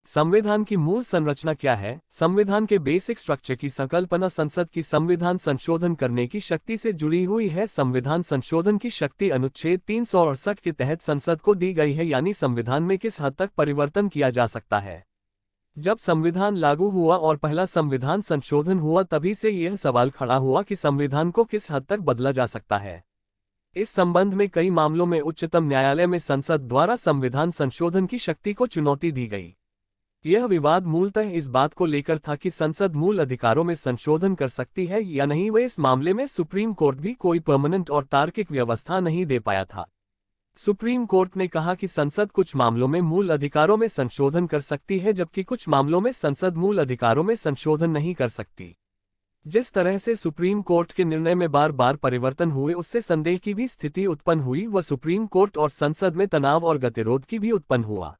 संविधान की मूल संरचना क्या है? संविधान के बेसिक स्ट्रक्चर की संकल्पना संसद की संविधान संशोधन करने की शक्ति से जुड़ी हुई है। संविधान संशोधन की शक्ति अनुच्छेद 368 के तहत संसद को दी गई है, यानी संविधान में किस हद तक परिवर्तन किया जा सकता है। जब संविधान लागू हुआ और पहला संविधान संशोधन हुआ, तभी से यह सवाल खड़ा हुआ कि संविधान को किस हद तक बदला जा सकता है। इस संबंध में कई मामलों में उच्चतम न्यायालय में संसद द्वारा संविधान संशोधन की शक्ति को चुनौती दी गई। यह विवाद मूलतः इस बात को लेकर था कि संसद मूल अधिकारों में संशोधन कर सकती है या नहीं। वह इस मामले में सुप्रीम कोर्ट भी कोई परमानेंट और तार्किक व्यवस्था नहीं दे पाया था। सुप्रीम कोर्ट ने कहा कि संसद कुछ मामलों में मूल अधिकारों में संशोधन कर सकती है, जबकि कुछ मामलों में संसद मूल अधिकारों में संशोधन नहीं कर सकती। जिस तरह से सुप्रीम कोर्ट के निर्णय में बार बार परिवर्तन हुए, उससे संदेह की भी स्थिति उत्पन्न हुई व सुप्रीम कोर्ट और संसद में तनाव और गतिरोध की भी उत्पन्न हुआ।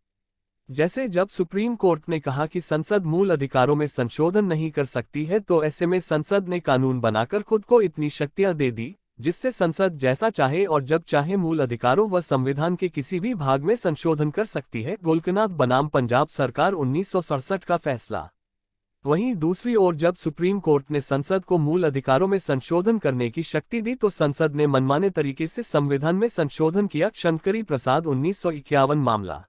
जैसे जब सुप्रीम कोर्ट ने कहा कि संसद मूल अधिकारों में संशोधन नहीं कर सकती है, तो ऐसे में संसद ने कानून बनाकर खुद को इतनी शक्तियां दे दी जिससे संसद जैसा चाहे और जब चाहे मूल अधिकारों व संविधान के किसी भी भाग में संशोधन कर सकती है। गोलकनाथ बनाम पंजाब सरकार 1967 का फैसला। वहीं दूसरी ओर जब सुप्रीम कोर्ट ने संसद को मूल अधिकारों में संशोधन करने की शक्ति दी, तो संसद ने मनमाने तरीके से संविधान में संशोधन किया। शंकरी प्रसाद 1951 मामला,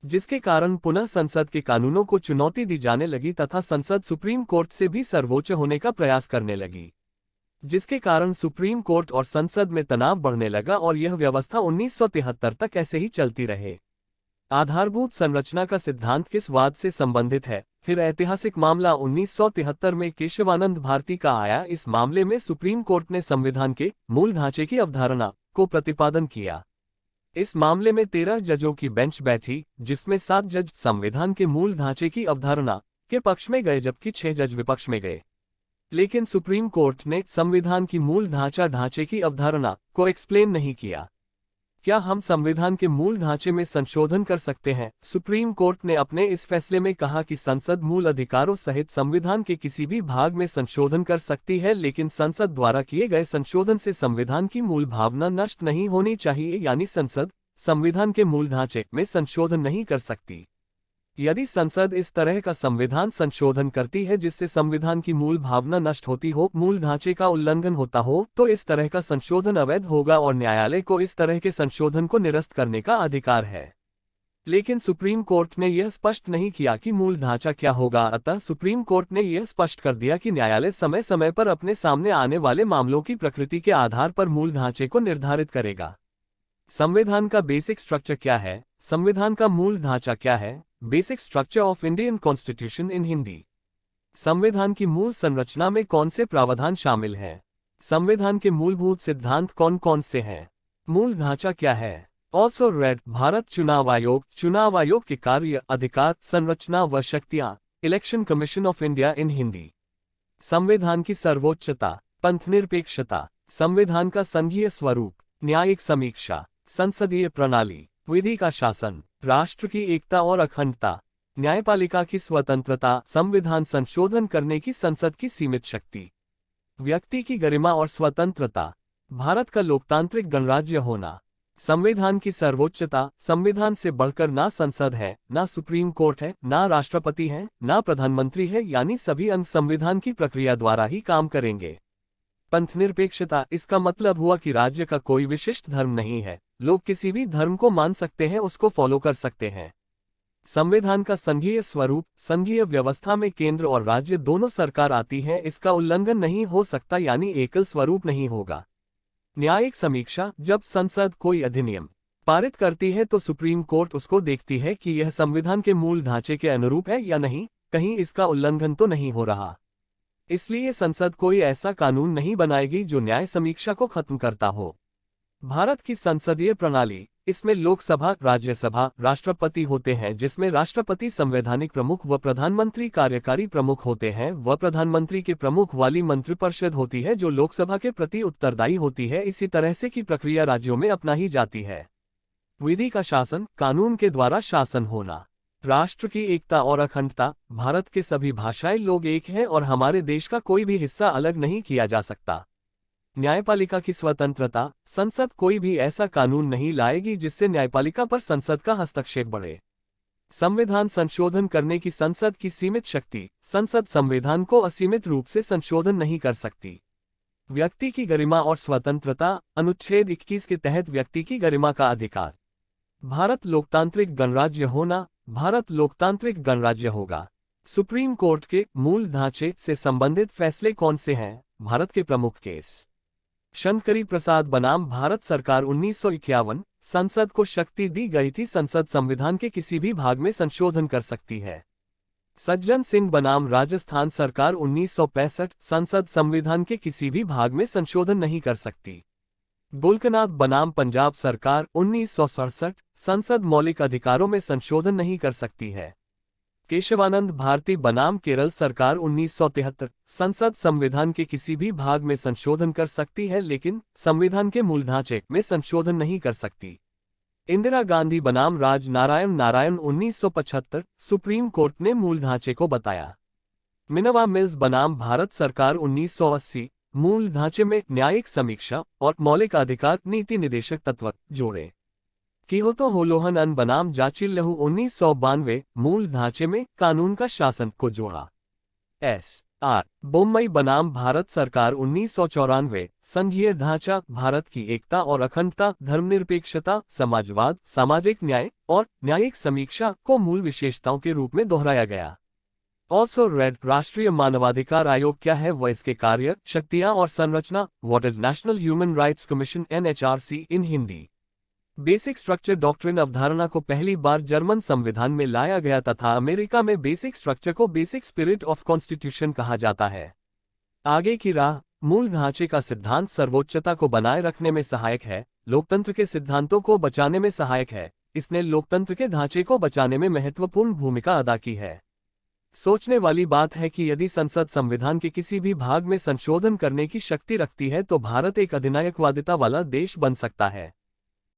जिसके कारण पुनः संसद के कानूनों को चुनौती दी जाने लगी तथा संसद सुप्रीम कोर्ट से भी सर्वोच्च होने का प्रयास करने लगी, जिसके कारण सुप्रीम कोर्ट और संसद में तनाव बढ़ने लगा और यह व्यवस्था 1973 तक ऐसे ही चलती रहे। आधारभूत संरचना का सिद्धांत किस वाद से संबंधित है? फिर ऐतिहासिक मामला 1973 में केशवानंद भारती का आया। इस मामले में सुप्रीम कोर्ट ने संविधान के मूल ढांचे की अवधारणा को प्रतिपादन किया। इस मामले में 13 जजों की बेंच बैठी, जिसमें 7 जज संविधान के मूल ढांचे की अवधारणा के पक्ष में गए जबकि 6 जज विपक्ष में गए। लेकिन सुप्रीम कोर्ट ने संविधान की मूल ढांचे की अवधारणा को एक्सप्लेन नहीं किया। क्या हम संविधान के मूल ढांचे में संशोधन कर सकते हैं? सुप्रीम कोर्ट ने अपने इस फैसले में कहा कि संसद मूल अधिकारों सहित संविधान के किसी भी भाग में संशोधन कर सकती है, लेकिन संसद द्वारा किए गए संशोधन से संविधान की मूल भावना नष्ट नहीं होनी चाहिए, यानी संसद संविधान के मूल ढांचे में संशोधन नहीं कर सकती। यदि संसद इस तरह का संविधान संशोधन करती है जिससे संविधान की मूल भावना नष्ट होती हो, मूल ढांचे का उल्लंघन होता हो, तो इस तरह का संशोधन अवैध होगा और न्यायालय को इस तरह के संशोधन को निरस्त करने का अधिकार है। लेकिन सुप्रीम कोर्ट ने यह स्पष्ट नहीं किया कि मूल ढांचा क्या होगा। अतः सुप्रीम कोर्ट ने यह स्पष्ट कर दिया कि न्यायालय समय समय पर अपने सामने आने वाले मामलों की प्रकृति के आधार पर मूल ढांचे को निर्धारित करेगा। संविधान का बेसिक स्ट्रक्चर क्या है? संविधान का मूल ढांचा क्या है? Basic structure of Indian constitution in Hindi. संविधान की मूल संरचना में कौन से प्रावधान शामिल हैं? संविधान के मूलभूत सिद्धांत कौन कौन से हैं? मूल ढांचा क्या है? ऑल्सो रेड भारत चुनाव आयोग के कार्य, अधिकार, संरचना व शक्तियां, election commission of India in Hindi. संविधान की सर्वोच्चता, पंथनिरपेक्षता, संविधान का संघीय स्वरूप, न्यायिक समीक्षा, संसदीय प्रणाली, विधि का शासन, राष्ट्र की एकता और अखंडता, न्यायपालिका की स्वतंत्रता, संविधान संशोधन करने की संसद की सीमित शक्ति, व्यक्ति की गरिमा और स्वतंत्रता, भारत का लोकतांत्रिक गणराज्य होना, संविधान की सर्वोच्चता। संविधान से बढ़कर ना संसद है, ना सुप्रीम कोर्ट है, ना राष्ट्रपति है, ना प्रधानमंत्री है, यानी सभी अंग संविधान की प्रक्रिया द्वारा ही काम करेंगे। पंथनिरपेक्षता, इसका मतलब हुआ कि राज्य का कोई विशिष्ट धर्म नहीं है, लोग किसी भी धर्म को मान सकते हैं, उसको फॉलो कर सकते हैं। संविधान का संघीय स्वरूप, संघीय व्यवस्था में केंद्र और राज्य दोनों सरकार आती है, इसका उल्लंघन नहीं हो सकता, यानी एकल स्वरूप नहीं होगा। न्यायिक समीक्षा, जब संसद कोई अधिनियम पारित करती है तो सुप्रीम कोर्ट उसको देखती है कि यह संविधान के मूल ढांचे के अनुरूप है या नहीं, कहीं इसका उल्लंघन तो नहीं हो रहा। इसलिए संसद कोई ऐसा कानून नहीं बनाएगी जो न्याय समीक्षा को खत्म करता हो। भारत की संसदीय प्रणाली, इसमें लोकसभा, राज्यसभा, राष्ट्रपति होते हैं, जिसमें राष्ट्रपति संवैधानिक प्रमुख व प्रधानमंत्री कार्यकारी प्रमुख होते हैं, व प्रधानमंत्री के प्रमुख वाली मंत्रिपरिषद होती है जो लोकसभा के प्रति उत्तरदायी होती है। इसी तरह से की प्रक्रिया राज्यों में अपना ही जाती है। विधि का शासन, कानून के द्वारा शासन होना, राष्ट्र की एकता और अखंडता, भारत के सभी भाषाई लोग एक हैं और हमारे देश का कोई भी हिस्सा अलग नहीं किया जा सकता। न्यायपालिका की स्वतंत्रता, संसद कोई भी ऐसा कानून नहीं लाएगी जिससे न्यायपालिका पर संसद का हस्तक्षेप बढ़े। संविधान संशोधन करने की संसद की सीमित शक्ति। संसद संविधान को असीमित रूप से संशोधन नहीं कर सकती। व्यक्ति की गरिमा और स्वतंत्रता। अनुच्छेद 21 के तहत व्यक्ति की गरिमा का अधिकार। भारत लोकतांत्रिक गणराज्य होना। भारत लोकतांत्रिक गणराज्य होगा। सुप्रीम कोर्ट के मूल ढांचे से संबंधित फैसले कौन से हैं? भारत के प्रमुख केस। शंकरी प्रसाद बनाम भारत सरकार 1951। संसद को शक्ति दी गई थी, संसद संविधान के किसी भी भाग में संशोधन कर सकती है। सज्जन सिंह बनाम राजस्थान सरकार 1965। संसद संविधान के किसी भी भाग में संशोधन नहीं कर सकती। गुलकनाथ बनाम पंजाब सरकार 1967। संसद मौलिक अधिकारों में संशोधन नहीं कर सकती है। केशवानंद भारती बनाम केरल सरकार 1973। संसद संविधान के किसी भी भाग में संशोधन कर सकती है, लेकिन संविधान के मूल ढांचे में संशोधन नहीं कर सकती। इंदिरा गांधी बनाम राज नारायण नारायण 1975। सुप्रीम कोर्ट ने मूल ढांचे को बताया। मिनवा मिल्स बनाम भारत सरकार 1980। मूल ढांचे में न्यायिक समीक्षा और मौलिक अधिकार नीति निदेशक तत्व जोड़े। किहोतो होलोहन बनाम जाचिल 1992। मूल ढांचे में कानून का शासन को जोड़ा। S.R. बोम्मई बनाम भारत सरकार 1994। संघीय ढांचा, भारत की एकता और अखंडता, धर्मनिरपेक्षता, समाजवाद, सामाजिक न्याय और न्यायिक समीक्षा को मूल विशेषताओं के रूप में दोहराया गया। Also red. राष्ट्रीय मानवाधिकार आयोग क्या है व इसके कार्य, शक्तियां और संरचना? What is national human rights commission NHRC in Hindi. Basic structure doctrine अवधारणा को पहली बार जर्मन संविधान में लाया गया तथा अमेरिका में बेसिक स्ट्रक्चर को बेसिक स्पिरिट ऑफ कॉन्स्टिट्यूशन कहा जाता है। आगे की राह। मूल ढांचे का सिद्धांत सर्वोच्चता को बनाए रखने में सहायक है, लोकतंत्र के सिद्धांतों को बचाने में सहायक है। इसने लोकतंत्र के ढांचे को बचाने में महत्वपूर्ण भूमिका अदा की है। सोचने वाली बात है कि यदि संसद संविधान के किसी भी भाग में संशोधन करने की शक्ति रखती है तो भारत एक अधिनायकवादिता वाला देश बन सकता है।